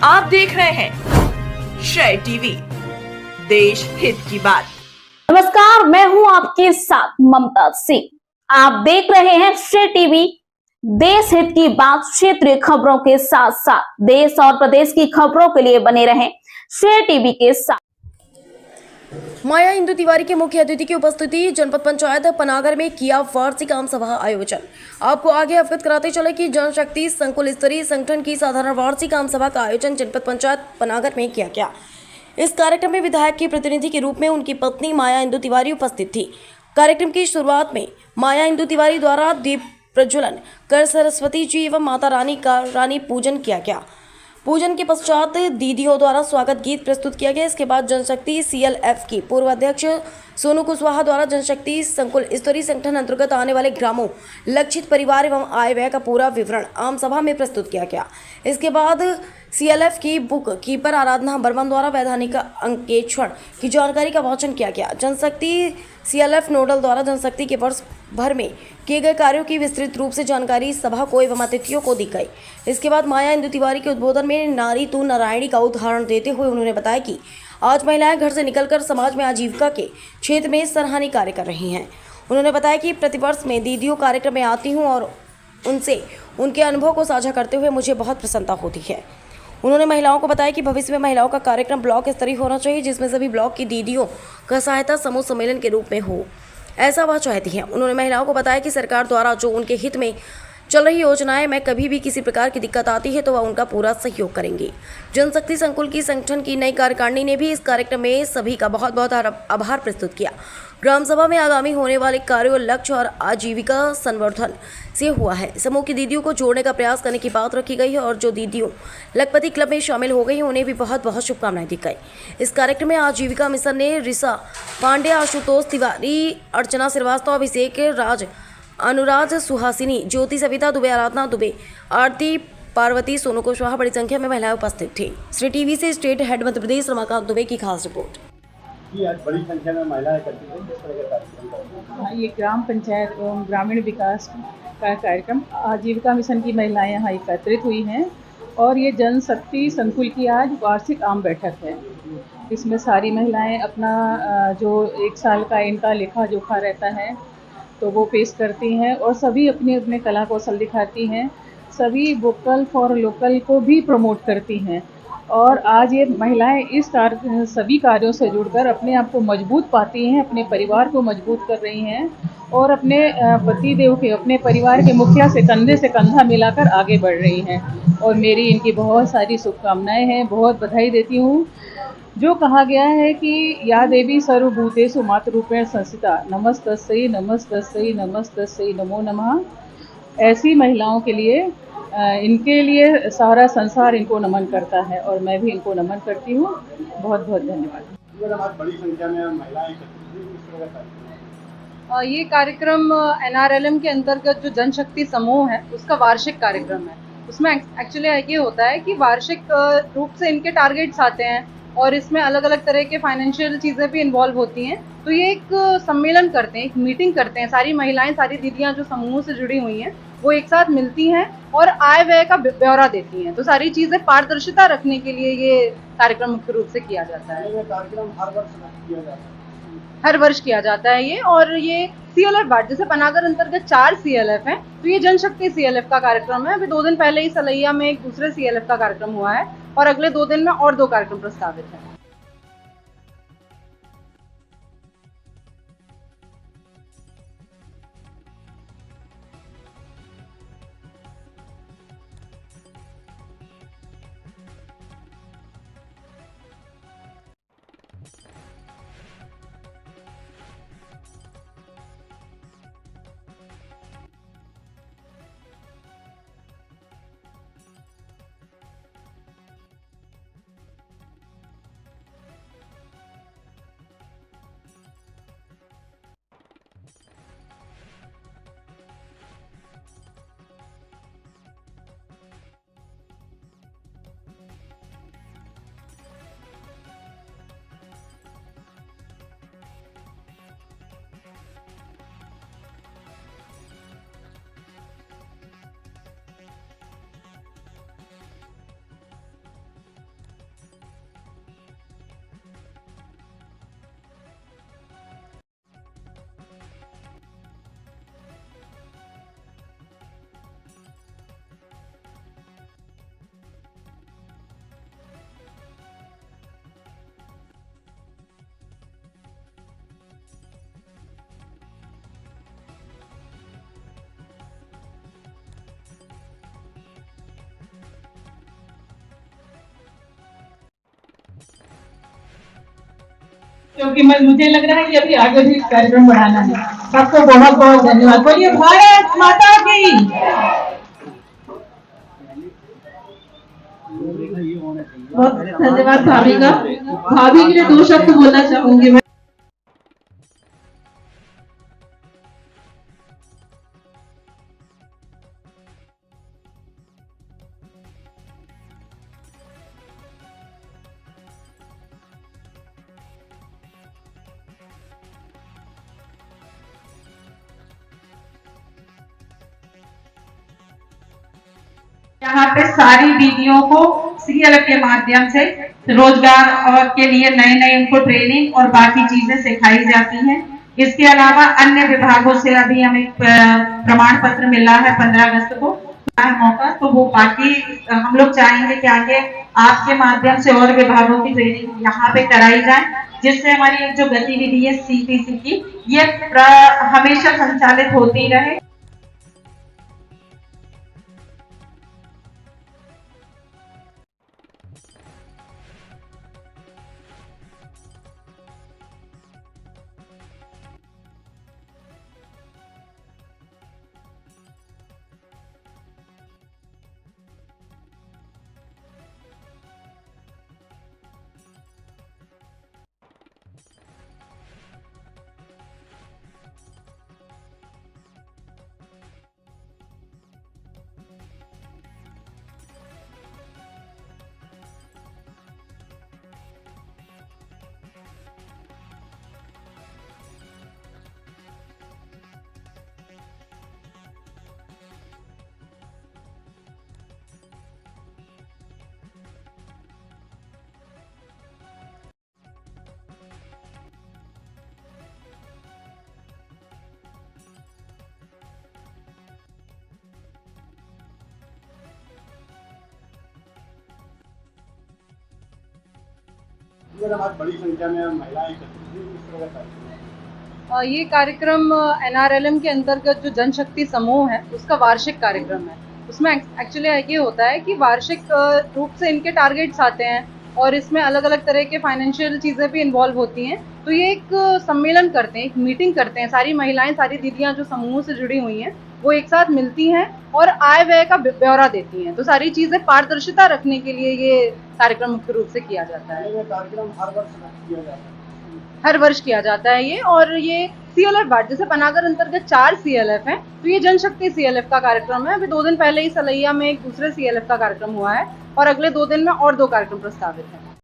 आप देख रहे हैं श्रेय टीवी, देश हित की बात। नमस्कार, मैं हूं आपके साथ ममता सिंह। आप देख रहे हैं श्रेय टीवी, देश हित की बात। क्षेत्रीय खबरों के साथ साथ देश और प्रदेश की खबरों के लिए बने रहें श्रेय टीवी के साथ। माया इंदु तिवारी के मुख्य अतिथि की उपस्थिति। जनपद पंचायत पनागर में किया वार्षिक आम सभा आयोजन। आपको आगे अवगत कराते चले कि जनशक्ति संकुल स्तरीय संगठन की साधारण वार्षिक आम सभा का आयोजन जनपद पंचायत पनागर में किया गया। इस कार्यक्रम में विधायक के प्रतिनिधि के रूप में उनकी पत्नी माया इंदु तिवारी उपस्थित थी। कार्यक्रम की शुरुआत में माया इंदु तिवारी द्वारा दीप प्रज्वलन कर सरस्वती जी एवं माता रानी का पूजन किया गया। पूजन के पश्चात दीदियों द्वारा स्वागत गीत प्रस्तुत किया गया। इसके बाद जनशक्ति CLF की पूर्व अध्यक्ष सोनू कुशवाहा द्वारा जनशक्ति संकुल स्तरीय संगठन अंतर्गत आने वाले ग्रामों, लक्षित परिवार एवं आय व्यय का पूरा विवरण आम सभा में प्रस्तुत किया गया। इसके बाद CLF की बुक कीपर आराधना बर्मन द्वारा वैधानिक अंकेक्षण की जानकारी का वाचन किया गया। जनशक्ति CLF नोडल द्वारा जनशक्ति के वर्ष भर में किए गए कार्यों की विस्तृत रूप से जानकारी सभा को एवं अतिथियों को दी गई। इसके बाद माया इंदु तिवारी के उद्बोधन में नारी तू नारायणी का उदाहरण देते हुए उन्होंने बताया कि आज महिलाएं घर से निकलकर समाज में आजीविका के क्षेत्र में सराहनीय कार्य कर रही हैं। उन्होंने बताया कि प्रतिवर्ष में दीदियों कार्यक्रम में आती हूँ और उनसे उनके अनुभव को साझा करते हुए मुझे बहुत प्रसन्नता होती है। उन्होंने महिलाओं को बताया कि भविष्य में महिलाओं का कार्यक्रम ब्लॉक स्तरीय होना चाहिए, जिसमें सभी ब्लॉक की दीदियों का सहायता समूह सम्मेलन के रूप में हो, ऐसा वह चाहती हैं। उन्होंने महिलाओं को बताया कि सरकार द्वारा जो उनके हित में चल रही योजनाएं में कभी भी किसी प्रकार की दिक्कत आती है तो वह उनका पूरा सहयोग करेंगी। जनशक्ति संकुल की संगठन की नई कार्यकारिणी ने भी इस कार्यक्रम में सभी का बहुत बहुत आभार प्रस्तुत किया। ग्राम सभा में आगामी होने वाले कार्यों, लक्ष्य और आजीविका संवर्धन से हुआ है। समूह की दीदियों को जोड़ने का प्रयास करने की बात रखी गई है और जो दीदियों लखपति क्लब में शामिल हो गई हैं उन्हें भी बहुत बहुत शुभकामनाएं दी गई। इस कार्यक्रम में आजीविका मिशन ने रिसा पांडे, आशुतोष तिवारी, अर्चना श्रीवास्तव, अभिषेक राज, अनुराज सुहासिनी, ज्योति सविता दुबे, आराधना दुबे, आरती पार्वती, सोनू कुशवाहा बड़ी संख्या में महिलाएं उपस्थित थी। श्री टीवी से स्टेट हेड मध्य प्रदेश रमाकांत दुबे की खास रिपोर्ट। आज बड़ी संख्या में महिलाएं एकत्रित हैं, किस तरह का कार्यक्रम? ये ग्राम पंचायत एवं ग्रामीण विकास का कार्यक्रम आजीविका मिशन की महिलाएं यहाँ एकत्रित हुई हैं और ये जनशक्ति संकुल की आज वार्षिक आम बैठक है। इसमें सारी महिलाएं अपना जो 1 साल का इनका लेखा जोखा रहता है तो वो पेश करती हैं और सभी अपने अपने कला कौशल दिखाती हैं। सभी वोकल फॉर लोकल को भी प्रमोट करती हैं और आज ये महिलाएं इस सभी कार्यों से जुड़कर अपने आप को मजबूत पाती हैं, अपने परिवार को मजबूत कर रही हैं और अपने पति देव के, अपने परिवार के मुखिया से कंधा मिलाकर आगे बढ़ रही हैं। और मेरी इनकी बहुत सारी शुभकामनाएं हैं, बहुत बधाई देती हूँ। जो कहा गया है कि या देवी सर्वभूतेषु मातृरूपेण संस्थिता, नमस्तस्यै नमस्तस्यै नमस्तस्यै नमो नमः। ऐसी महिलाओं के लिए इनके लिए सारा संसार इनको नमन करता है और मैं भी इनको नमन करती हूँ। बहुत बहुत धन्यवाद। आज बड़ी संख्या में महिलाएं एकत्रित हुई, किस तरह का कार्यक्रम? ये कार्यक्रम NRLM के अंतर्गत जो जनशक्ति समूह है उसका वार्षिक कार्यक्रम है। उसमें एक्चुअली ये होता है कि वार्षिक रूप से इनके टारगेट्स आते हैं और इसमें अलग अलग तरह के फाइनेंशियल चीज़ें भी इन्वॉल्व होती हैं। तो ये एक सम्मेलन करते हैं, एक मीटिंग करते हैं। सारी महिलाएं, सारी दीदियां जो समूह से जुड़ी हुई हैं वो एक साथ मिलती हैं और आय व्यय का ब्यौरा देती हैं। तो सारी चीज़ें पारदर्शिता रखने के लिए ये कार्यक्रम मुख्य रूप से किया जाता है। ये कार्यक्रम हर वर्ष किया जाता है? हर वर्ष किया जाता है ये। और ये CLF वार्ड, जैसे पनागर अंतर्गत 4 CLF हैं तो ये जनशक्ति CLF का कार्यक्रम है। अभी 2 दिन पहले ही सलैया में एक दूसरे CLF का कार्यक्रम हुआ है और अगले 2 दिन में और 2 कार्यक्रम प्रस्तावित हैं। क्योंकि मुझे लग रहा है कि अभी आगे भी कार्यक्रम बढ़ाना है। सबको बहुत बहुत धन्यवाद। बोलिए भारत माता की। बहुत धन्यवाद भाभी का। भाभी के लिए 2 शब्द बोलना चाहूंगी मैं। यहाँ पे सारी दीदियों को सीएलएफ के माध्यम से रोजगार और के लिए नए नए उनको ट्रेनिंग और बाकी चीजें सिखाई जाती हैं। इसके अलावा अन्य विभागों से अभी हमें प्रमाण पत्र मिला है 15 अगस्त को मौका, तो वो बाकी हम लोग चाहेंगे कि आगे आपके माध्यम से और विभागों की ट्रेनिंग यहाँ पे कराई जाए, जिससे हमारी एक जो गतिविधि है सीपीसी की ये हमेशा संचालित होती रहे। आज बड़ी संख्या में महिलाएं एकत्रित हुई, किस तरह का कार्यक्रम? ये कार्यक्रम एनआरएलएम के अंतर्गत जो जनशक्ति समूह है उसका वार्षिक कार्यक्रम है। उसमें एक्चुअली ये होता है कि वार्षिक रूप से इनके टारगेट्स आते हैं और इसमें अलग अलग तरह के फाइनेंशियल चीज़ें भी इन्वॉल्व होती हैं। तो ये एक सम्मेलन करते हैं, एक मीटिंग करते हैं, सारी महिलाएं, सारी दीदियां जो समूह से जुड़ी हुई हैं वो एक साथ मिलती हैं और आय व्यय का ब्यौरा देती हैं। तो सारी चीज़ें पारदर्शिता रखने के लिए ये कार्यक्रम मुख्य रूप से किया जाता है। ये कार्यक्रम हर वर्ष किया जाता है? हर वर्ष किया जाता है ये। और ये सीएलएफ वार्ड, जैसे पनागर अंतर्गत 4 सीएलएफ हैं, तो ये जनशक्ति सीएलएफ का कार्यक्रम है। अभी 2 दिन पहले ही सलैया में एक दूसरे सीएलएफ का कार्यक्रम हुआ है और अगले 2 दिन में और 2 कार्यक्रम प्रस्तावित हैं।